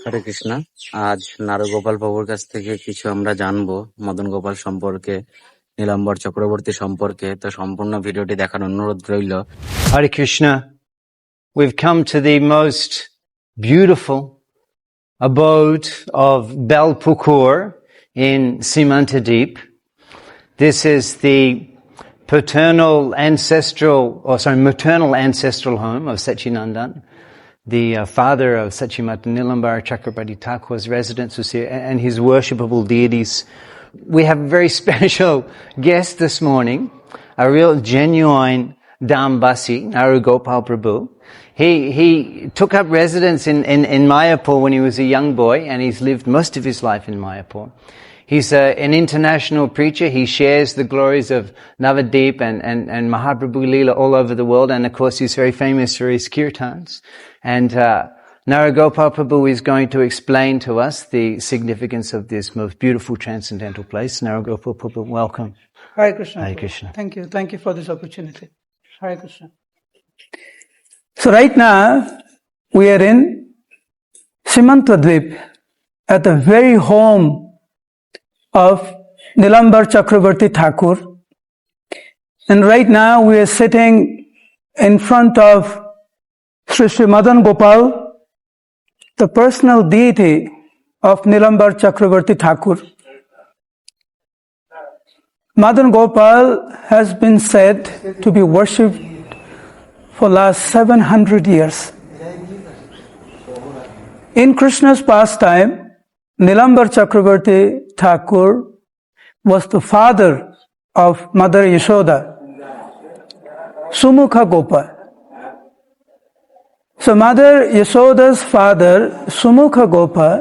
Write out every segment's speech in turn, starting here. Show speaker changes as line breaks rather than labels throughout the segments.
হরে কৃষ্ণ। আজ নারু গোপাল প্রভুর কাছ থেকে কিছু আমরা জানবো মদন গোপাল সম্পর্কে, নীলাম্বর চক্রবর্তী সম্পর্কে। তো সম্পূর্ণ ভিডিওটি দেখার অনুরোধ রইল।
Hare Krishna. We've come to the most beautiful abode of Belpukur in Simantadeep. This is the maternal ancestral home of Sachinandan, the father of Sachimata Nilambar Chakrabarti Thakur's residence was here, and his worshipable deities. We have a very special guest this morning, a real genuine Dambasi, Naru Gopal Prabhu. He took up residence in Mayapur when he was a young boy, and he's lived most of his life in Mayapur. He's an international preacher. He shares the glories of Navadeep and Mahaprabhu Leela all over the world, and of course he's very famous for his kirtans. And Naru Gopal Prabhu is going to explain to us the significance of this most beautiful transcendental place. Naru Gopal Prabhu, welcome.
Hare Krishna.
Hare Krishna.
Thank you for this opportunity. Hare Krishna. So right now, we are in Simantadvip, at the very home of Nilambar Chakrabarti Thakur. And right now, we are sitting in front of Sri Madan Gopal, the personal deity of Nilambar Chakrabarti Thakur. Madan Gopal has been said to be worshipped for last 700 years. In Krishna's pastime, Nilambar Chakrabarti Thakur was the father of Mother Yashoda, Sumukha Gopal. So Mother Yashoda's father, Sumukha Gopal,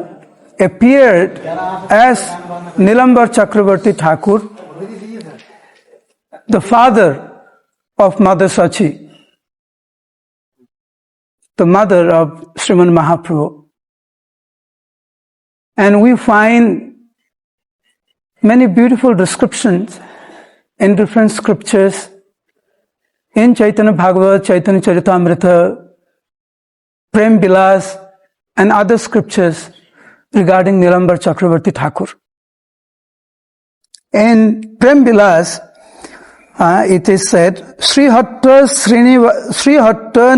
appeared as Nilambar Chakrabarti Thakur, the father of Mother Sachi, the mother of Sriman Mahaprabhu. And we find many beautiful descriptions in different scriptures, in Chaitanya Bhagavat, Chaitanya Charitamrita, Prem Vilas, and other scriptures regarding Nilambar Chakrabarti Thakur. In Prem Vilas, it is said, Sri Hatta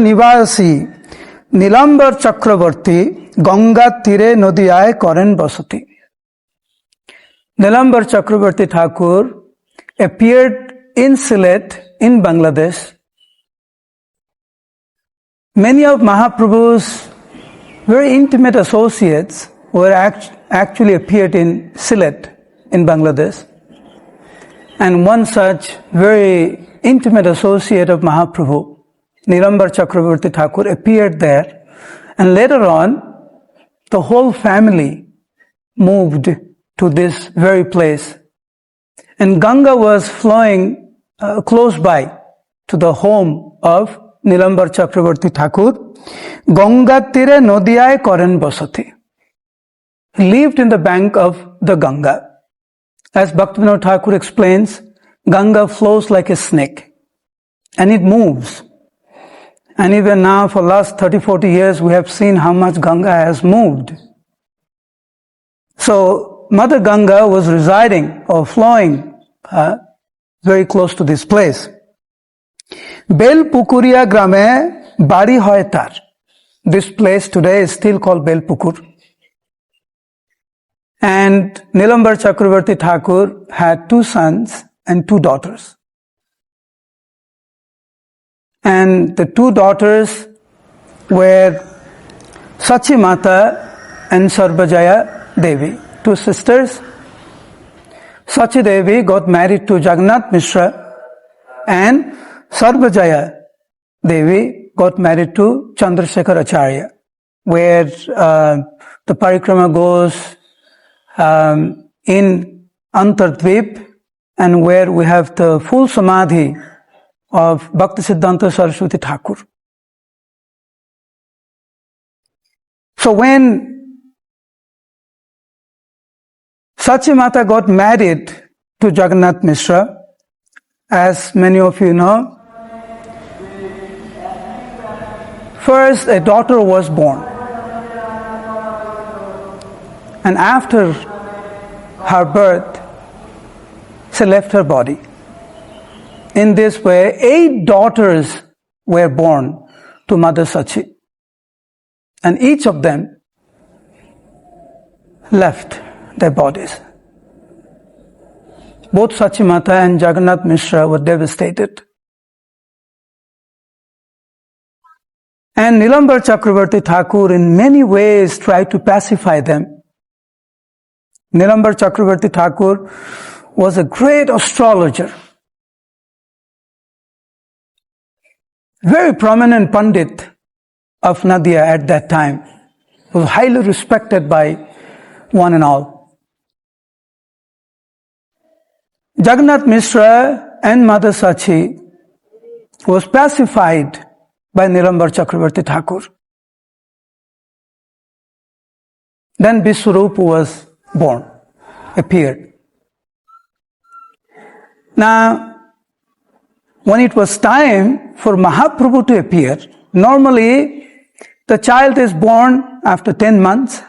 Nivasi Nilambar Chakrabarti Ganga Tire Nodiyay Koren Basati. Nilambar Chakrabarti Thakur appeared in Sylhet in Bangladesh. Many of Mahaprabhu's very intimate associates were actually appeared in Sylhet in Bangladesh. And one such very intimate associate of Mahaprabhu, Nilambar Chakrabarti Thakur, appeared there. And later on, the whole family moved to this very place. And Ganga was flowing close by to the home of Nilambar Chakrabarti Thakur. Ganga Tire Nodiyay Koren Basati. He lived in the bank of the Ganga. As Bhaktivinoda Thakur explains, Ganga flows like a snake and it moves. And even now for last 30-40 years we have seen how much Ganga has moved. So Mother Ganga was residing or flowing very close to this place. Belpukuria Grame Bari Hoy Tar. This place today is still called Belpukur. And Nilambar Chakrabarti Thakur had 2 sons and 2 daughters. And the 2 daughters were Sachimata and Sarvajaya Devi, 2 sisters. Sachi Devi got married to Jagannath Mishra, and Sarvajaya Devi got married to Chandrasekhar Acharya, where the parikrama goes in Antardvip, and where we have the full samadhi of Bhaktisiddhanta Saraswati Thakur. So when Sachimata got married to Jagannath Mishra, as many of you know, first a daughter was born. and after her birth, she left her body. In this way, 8 daughters were born to Mother Sachi, and each of them left their bodies. Both Sachi Mata and Jagannath Mishra were devastated. And Nilambar Chakravarti Thakur in many ways tried to pacify them. Nilambar Chakravarti Thakur was a great astrologer, very prominent Pandit of Nadia at that time, was highly respected by one and all. Jagannath Mishra and Mother Sachi was pacified by Nilambar Chakravarti Thakur. Then Vishwarupa was born, appeared. Now, when it was time for Mahaprabhu to appear, normally the child is born after 10 months.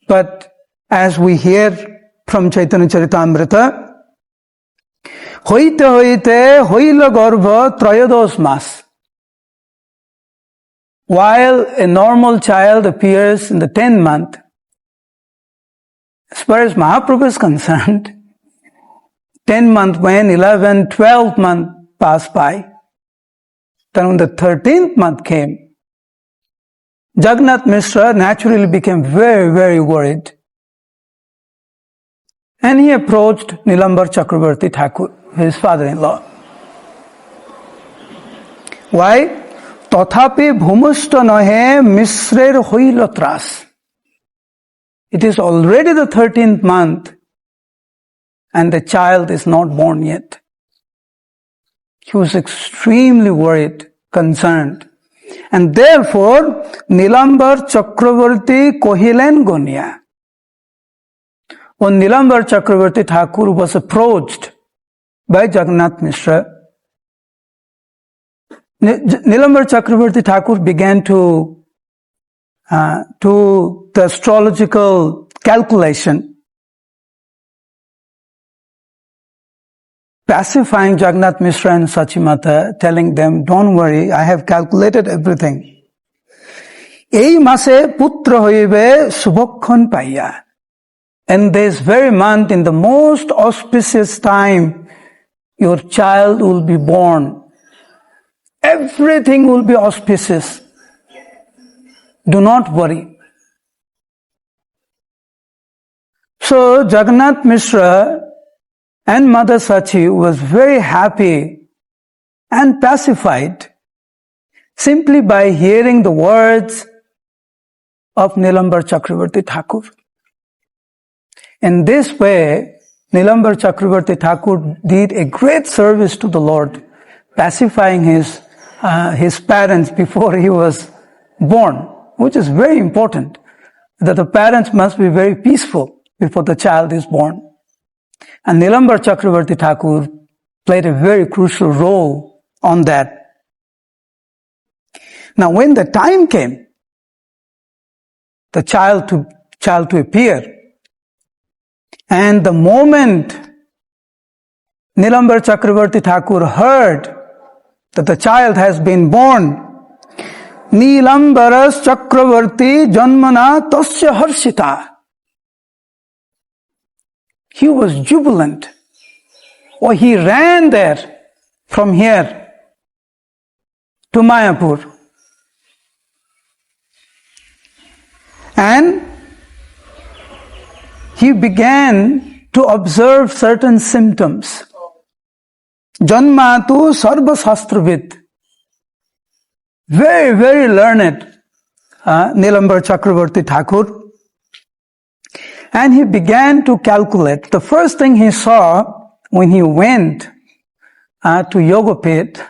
But as we hear from Chaitanya Charitamrita, hoite hoite hoila garbha trayados mas. While a normal child appears in the 10th month, as far as Mahaprabhu is concerned, 10 month when 11, 12 month passed by, then when the 13th month came, Jagannath Mishra naturally became very, very worried. And he approached Nilambar Chakravarti Thakur, his father-in-law. Why? Tathapi bhumushta nahe misrer hoila tras. It is already the 13th month and the child is not born yet. He was extremely worried, concerned. And therefore, Nilambar Chakravarti kohilen gonya. When Nilambar Chakravarti Thakur was approached by Jagannath Mishra, Nilambar Chakravarti Thakur began to the astrological calculation, pacifying Jagannath Mishra and Sachi Mata, telling them, don't worry, I have calculated everything. Ei mase putra hoibe subhakkhan paiya. In this very month, in the most auspicious time, your child will be born. Everything will be auspicious. Do not worry. So Jagannath Mishra and Mother Sachi was very happy and pacified simply by hearing the words of Nilambar Chakravarti Thakur. In this way, Nilambar Chakravarti Thakur did a great service to the Lord, pacifying his parents before he was born, which is very important, that the parents must be very peaceful before the child is born. And Nilambar Chakravarti Thakur played a very crucial role on that. Now, when the time came, the child to appear, and the moment Nilambar Chakravarti Thakur heard that the child has been born, Nilambaras Chakravarti Janmana Tasya Harshita. He was jubilant. Or he ran there from here to Mayapur. And he began to observe certain symptoms. Janmatu Sarva Sastravid. Very, very learned Nilambar Chakravarti Thakur. And he began to calculate. The first thing he saw when he went to Yogapet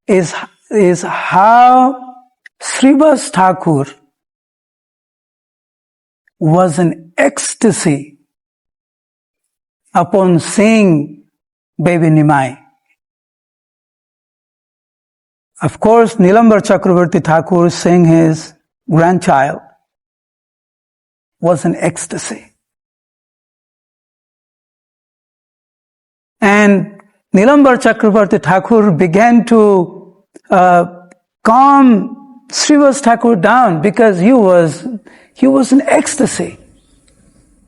is how Srivas Thakur was in ecstasy upon seeing baby Nimai. Of course, Nilambar Chakravarti Thakur seeing his grandchild was in ecstasy. And Nilambar Chakravarti Thakur began to calm Srivas Thakur down because he was in ecstasy,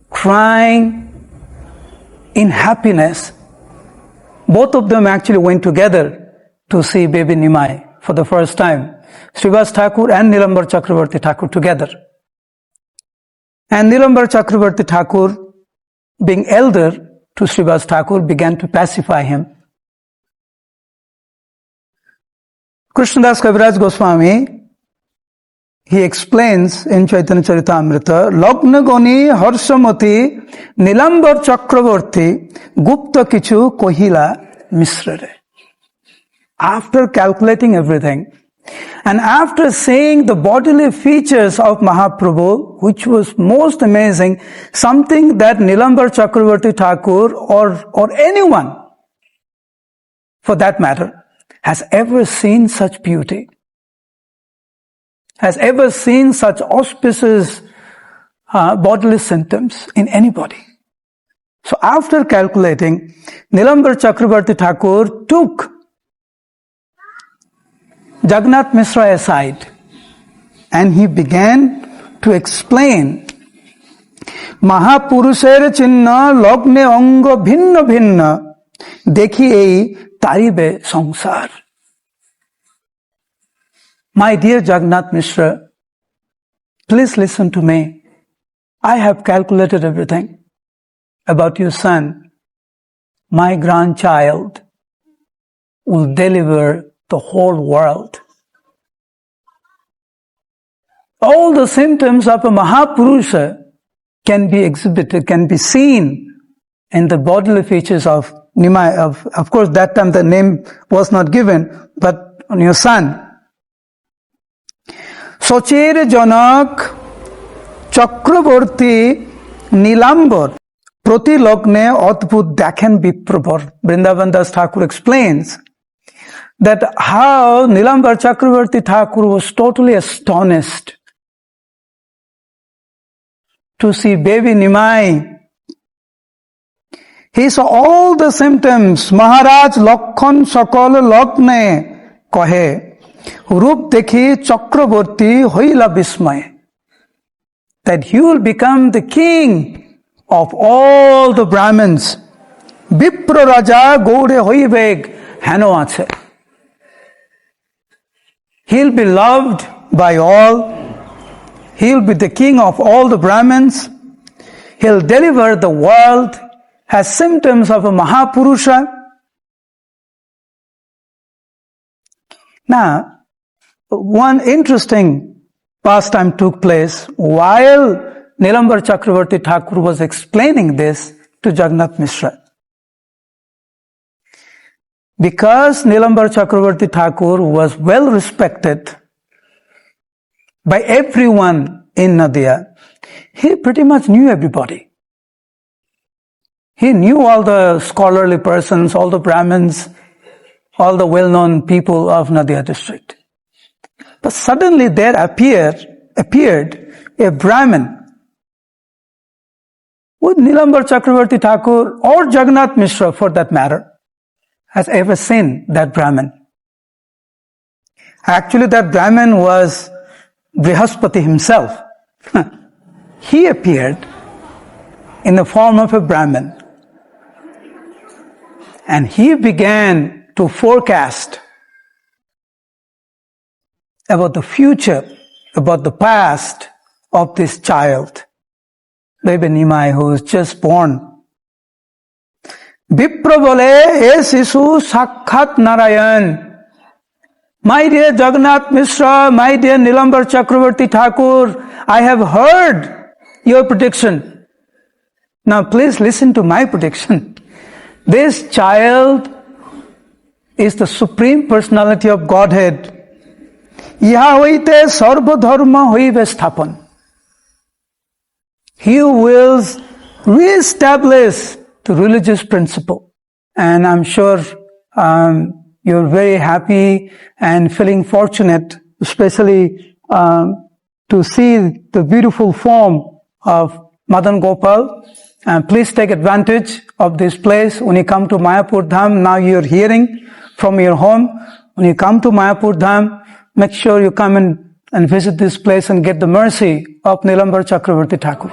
crying in happiness. Both of them actually went together to see baby Nimai for the first time. Srivas Thakur and Nilambar Chakravarti Thakur together. And Nilambar Chakravarti Thakur, being elder to Srivas Thakur, began to pacify him. Krishnadas Kaviraj Goswami, he explains in Chaitanya Charitamrita, Lagna Goni Harshamati Nilambar Chakravarti Gupta Kichu Kohila Misrare. After calculating everything, and after seeing the bodily features of Mahaprabhu, which was most amazing, something that Nilambar Chakravarti Thakur or anyone, for that matter, has ever seen such beauty, has ever seen such auspicious bodily symptoms in anybody. So after calculating, Nilambar Chakravarti Thakur took Jagannath Mishra aside and he began to explain Mahapurusher Chinna Logne Ongo Bhinna Bhinna Dekhi Ei Taribe Sangsar. My dear Jagannath Mishra, please listen to me. I have calculated everything about your son. My grandchild will deliver the whole world. All the symptoms of a Mahapurusha can be exhibited, can be seen in the bodily features of Nimai. Of course, that time the name was not given, but on your son. Socher Janak Chakravarti Nilambar Prati Logne Adbhut Dakhen Viprabhar. Vrindavan Das Thakur explains that how Nilambar Chakravarti Thakur was totally astonished to see baby Nimai. He saw all the symptoms. Maharaj Lakhon Sakal Lakhne Kahe Rup Dekhi Chakravarti Hoila Bismay. That he will become the king of all the Brahmins. Vipra Raja Gaure Hoiveg Hano Ache. He'll be loved by all. He'll be the king of all the Brahmins. He'll deliver the world. Has symptoms of a Mahapurusha. Now, one interesting pastime took place while Nilambar Chakravarti Thakur was explaining this to Jagannath Mishra. Because Nilambar Chakravarti Thakur was well respected by everyone in Nadia, he pretty much knew everybody. He knew all the scholarly persons, all the Brahmins, all the well-known people of Nadia district. But suddenly there appeared a Brahmin. Would Nilambar Chakravarti Thakur or Jagannath Mishra for that matter has ever seen that Brahmin? Actually, that Brahmin was Brihaspati himself. He appeared in the form of a Brahmin. And he began to forecast about the future, about the past of this child, baby Nimai, who was just born. Vipra bole, e Sisu Sakkhat Narayan. My dear Jagannath Mishra, my dear Nilambar Chakravarti Thakur, I have heard your prediction. Now please listen to my prediction. This child is the Supreme Personality of Godhead. Iha hoite sarva dharma hoive sthapan. He will re-establish the religious principle. And I'm sure you're very happy and feeling fortunate, especially to see the beautiful form of Madan Gopal. And please take advantage of this place. When you come to Mayapur Dham, now you're hearing from your home. When you come to Mayapur Dham, make sure you come and visit this place and get the mercy of Nilambar Chakravarti Thakur.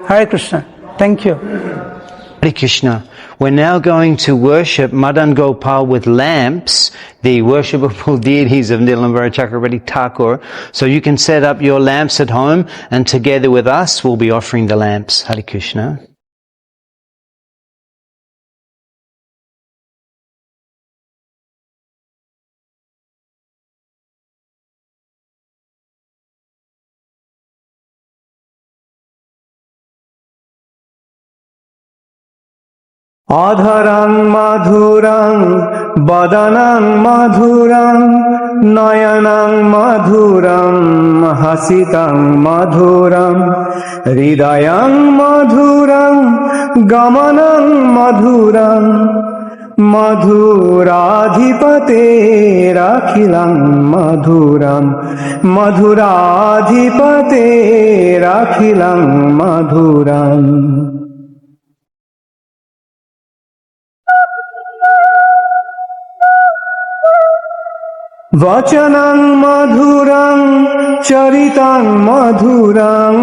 Hare Krishna. Thank you.
Hare Krishna. We're now going to worship Madan Gopal with lamps, the worshipable deities of Nilambar Chakravarti Thakur. So you can set up your lamps at home, and together with us we'll be offering the lamps. Hare Krishna.
Adharang madhurang, badanang madhurang, nayanang madhuram, hasitang madhuram, hridayang madhuram, gamanang madhuram, madhuradhipate rakhilang madhuram, madhuradhipate rakhilang madhuram. Vachanang madhurang, charitang madhurang,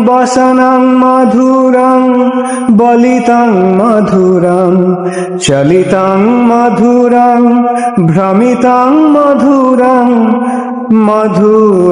vasanang madhurang, balitang madhurang, chalitang madhurang, भ्रमितां मधुरं मधुराधिपतेराखिलं